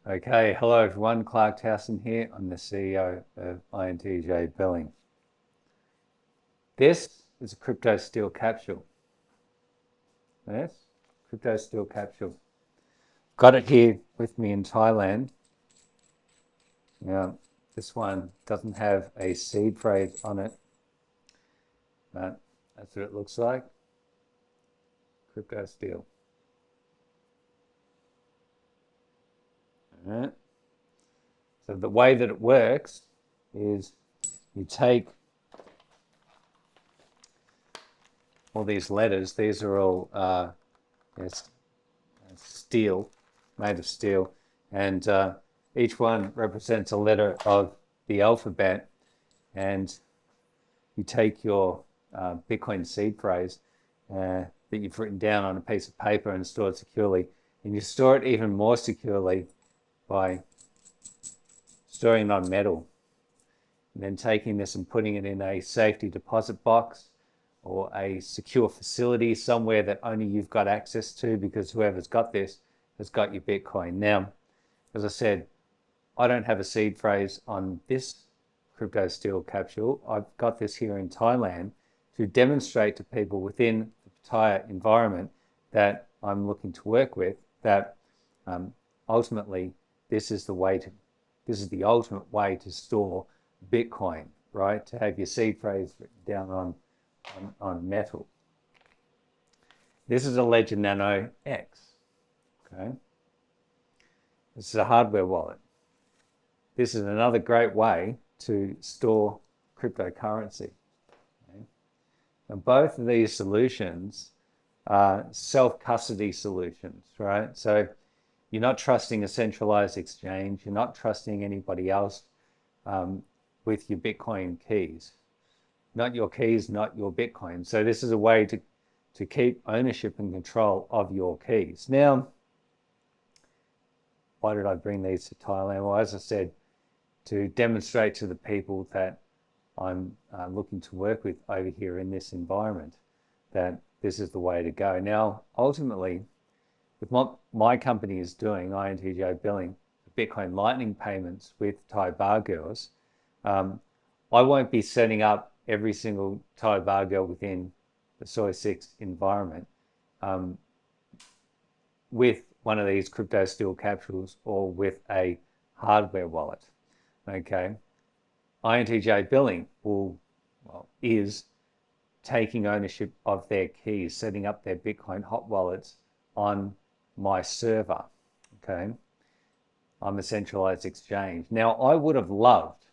Okay, hello everyone, Clarke Towson here. I'm the CEO of INTJ Billing. This is a crypto steel capsule. Yes, crypto steel capsule. Got it here with me in Thailand. Now, this one doesn't have a seed phrase on it, but that's what it looks like. Crypto steel. All right. So the way that it works is you take all these letters. These are all yes, steel, made of steel, and each one represents a letter of the alphabet. And you take your Bitcoin seed phrase that you've written down on a piece of paper and store it securely, and you store it even more securely by storing it on metal, and then taking this and putting it in a safety deposit box or a secure facility somewhere that only you've got access to, because whoever's got this has got your Bitcoin. Now, as I said, I don't have a seed phrase on this crypto steel capsule. I've got this here in Thailand to demonstrate to people within the Pattaya environment that I'm looking to work with that ultimately this is the ultimate way to store Bitcoin, right? To have your seed phrase written down on metal. This is a Ledger Nano X. Okay. This is a hardware wallet. This is another great way to store cryptocurrency. Okay. Now, both of these solutions are self-custody solutions, right? So you're not trusting a centralized exchange. You're not trusting anybody else with your Bitcoin keys. Not your keys, not your Bitcoin. So this is a way to keep ownership and control of your keys. Now, why did I bring these to Thailand? Well, as I said, to demonstrate to the people that I'm looking to work with over here in this environment that this is the way to go. Now, ultimately, with what my company is doing, INTJ Billing, Bitcoin Lightning payments with Thai bar girls, I won't be setting up every single Thai bar girl within the Soy 6 environment with one of these crypto steel capsules or with a hardware wallet. Okay, INTJ Billing is taking ownership of their keys, setting up their Bitcoin hot wallets on my server. Okay, I'm a centralized exchange. Now, I would have loved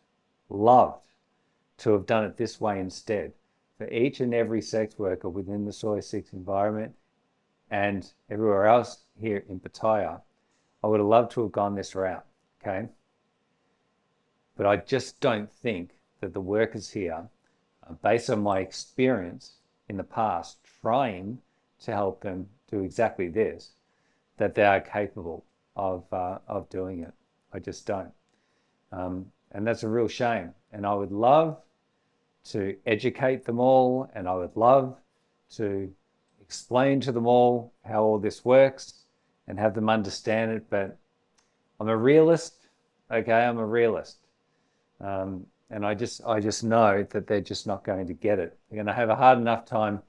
to have done it this way instead. For each and every sex worker within the Soy 6 environment and everywhere else here in Pattaya, I would have loved to have gone this route, okay? But I just don't think that the workers here, based on my experience in the past trying to help them do exactly this, that they are capable of doing it. I just don't. And that's a real shame. And I would love to educate them all, and I would love to explain to them all how all this works and have them understand it. But I'm a realist, okay? I'm a realist. And I just know that they're just not going to get it. They're going to have a hard enough time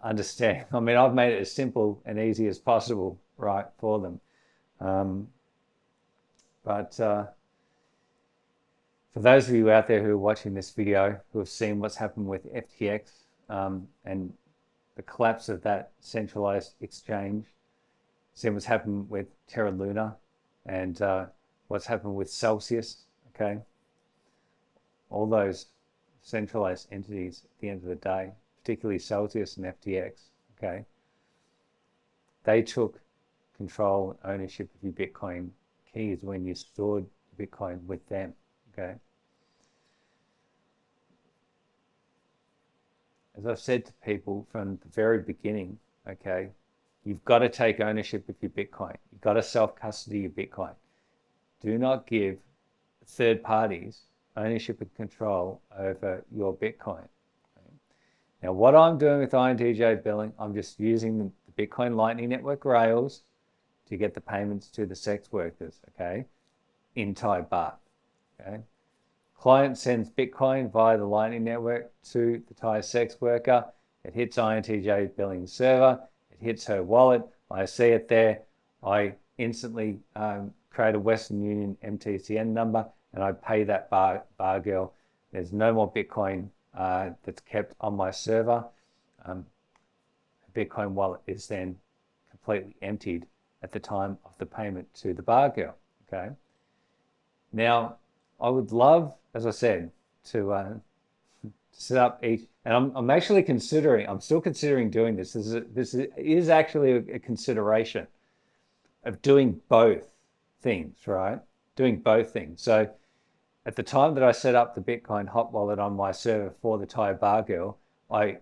understanding. I mean, I've made it as simple and easy as possible, right, for them. But for those of you out there who are watching this video, who have seen what's happened with FTX and the collapse of that centralized exchange, seen what's happened with Terra Luna and what's happened with Celsius, okay? All those centralized entities at the end of the day, particularly Celsius and FTX, okay? They took control and ownership of your Bitcoin keys when you stored Bitcoin with them, okay? As I've said to people from the very beginning, okay, you've got to take ownership of your Bitcoin. You've got to self-custody your Bitcoin. Do not give third parties ownership and control over your Bitcoin. Okay? Now, what I'm doing with INTJ Billing, I'm just using the Bitcoin Lightning Network rails to get the payments to the sex workers, okay, in Thai baht, okay. Client sends Bitcoin via the Lightning Network to the Thai sex worker. It hits INTJ billing server. It hits her wallet. I see it there. I instantly create a Western Union MTCN number and I pay that bar girl. There's no more Bitcoin that's kept on my server. The Bitcoin wallet is then completely emptied at the time of the payment to the bar girl. Okay. Now, I would love, as I said, to set up each, and I'm actually considering, I'm still considering doing this. This is actually a consideration of doing both things, right? Doing both things. So at the time that I set up the Bitcoin hot wallet on my server for the Thai bar girl, I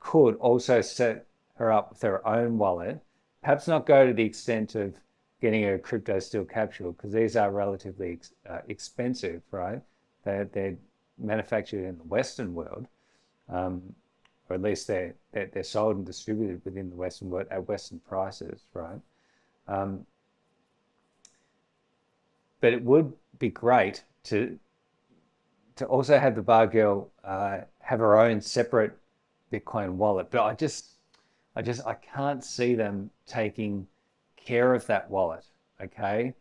could also set her up with her own wallet, perhaps not go to the extent of getting a crypto steel capsule because these are relatively expensive, right? They're manufactured in the Western world, or at least they're sold and distributed within the Western world at Western prices, right? But it would be great to also have the bar girl have her own separate Bitcoin wallet, but I can't see them taking care of that wallet, okay?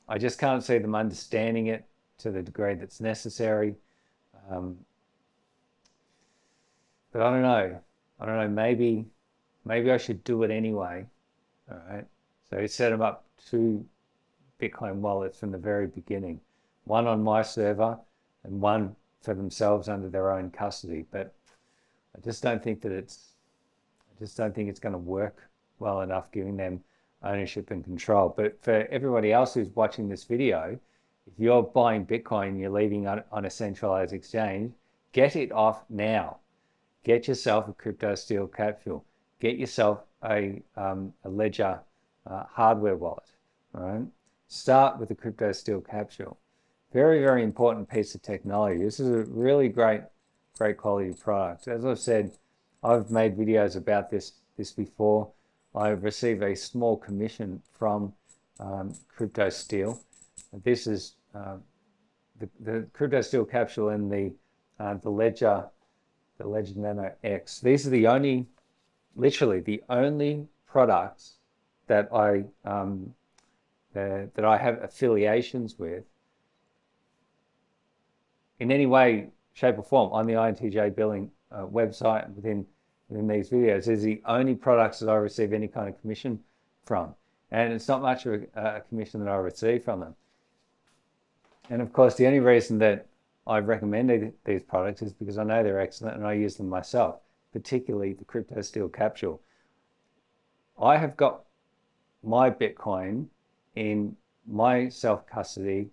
I just can't see them understanding it to the degree that's necessary. But I don't know, maybe I should do it anyway, all right? So set them up two Bitcoin wallets from the very beginning, one on my server and one for themselves under their own custody. But I just don't think it's going to work well enough, giving them ownership and control. But for everybody else who's watching this video, if you're buying Bitcoin, you're leaving on a centralized exchange, get it off now. Get yourself a crypto steel capsule. Get yourself a Ledger hardware wallet. All right. Start with a crypto steel capsule. Very, very important piece of technology. This is a really great quality product. As I've said, I've made videos about this before. I receive a small commission from crypto steel. This is the crypto steel capsule and the Ledger Nano X. These are literally the only products that I have affiliations with in any way, shape, or form on the INTJ billing website and within these videos. Is the only products that I receive any kind of commission from, and it's not much of a commission that I receive from them. And of course, the only reason that I've recommended these products is because I know they're excellent and I use them myself, particularly the crypto steel capsule. I have got my Bitcoin in my self-custody.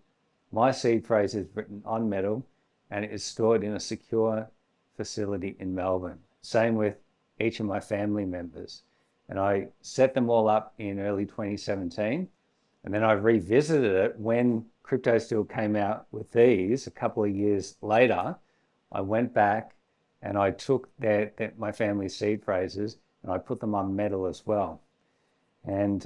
My seed phrase is written on metal and it is stored in a secure facility in Melbourne. Same with each of my family members. And I set them all up in early 2017. And then I revisited it when crypto steel came out with these a couple of years later. I went back and I took my family's seed phrases and I put them on metal as well. And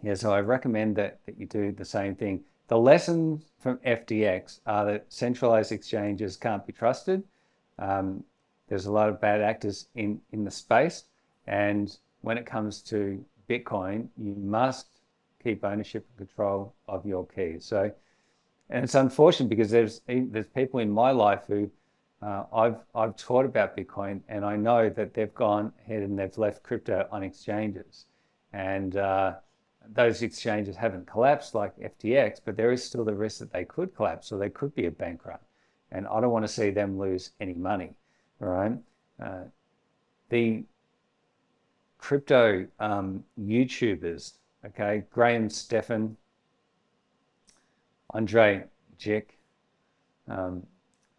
yeah, so I recommend that you do the same thing. The lessons from FTX are that centralized exchanges can't be trusted. There's a lot of bad actors in the space. And when it comes to Bitcoin, you must keep ownership and control of your keys. So, and it's unfortunate because there's people in my life who I've taught about Bitcoin, and I know that they've gone ahead and they've left crypto on exchanges, and those exchanges haven't collapsed like FTX, but there is still the risk that they could collapse, or they could be a bankrupt, and I don't want to see them lose any money. All right, the crypto YouTubers, okay, Graham Stephan, Andre Jick,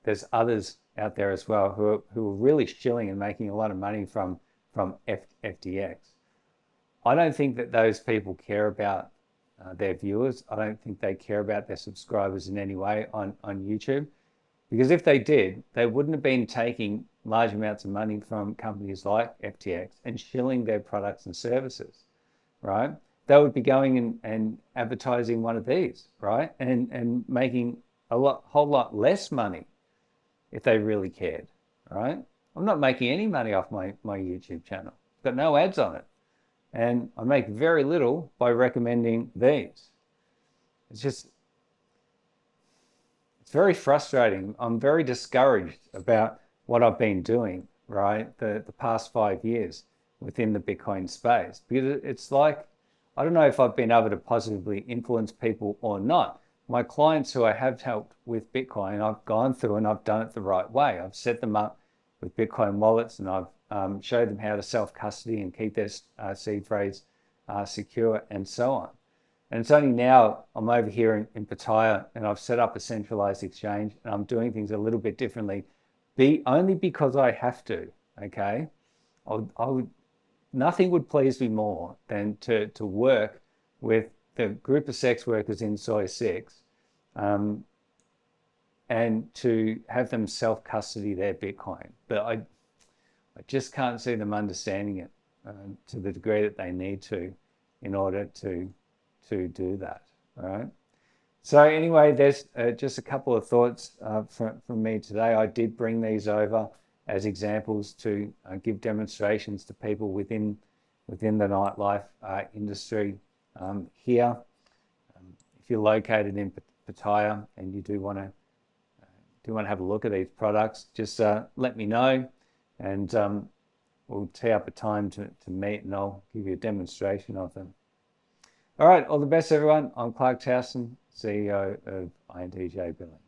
there's others out there as well who are really shilling and making a lot of money from FTX. I don't think that those people care about their viewers. I don't think they care about their subscribers in any way on YouTube, because if they did, they wouldn't have been taking large amounts of money from companies like FTX and shilling their products and services. right? They would be going and advertising one of these, right? And making whole lot less money if they really cared, right? I'm not making any money off my YouTube channel. I've got no ads on it. And I make very little by recommending these. It's very frustrating. I'm very discouraged about what I've been doing, right, the past 5 years within the Bitcoin space. Because it's like, I don't know if I've been able to positively influence people or not. My clients who I have helped with Bitcoin, I've gone through and I've done it the right way. I've set them up with Bitcoin wallets, and I've showed them how to self-custody and keep their seed phrase secure, and so on. And it's only now I'm over here in Pattaya, and I've set up a centralized exchange, and I'm doing things a little bit differently, only because I have to. Okay, nothing would please me more than to work with the group of sex workers in Soy 6, and to have them self-custody their Bitcoin. But I just can't see them understanding it to the degree that they need to in order to do that, all right? So anyway, there's just a couple of thoughts from me today. I did bring these over as examples to give demonstrations to people within the nightlife industry here. If you're located in Pattaya and you do want to have a look at these products, just let me know, and we'll tee up a time to meet, and I'll give you a demonstration of them. All right, all the best, everyone. I'm Clarke Towson, CEO of INTJ Billing.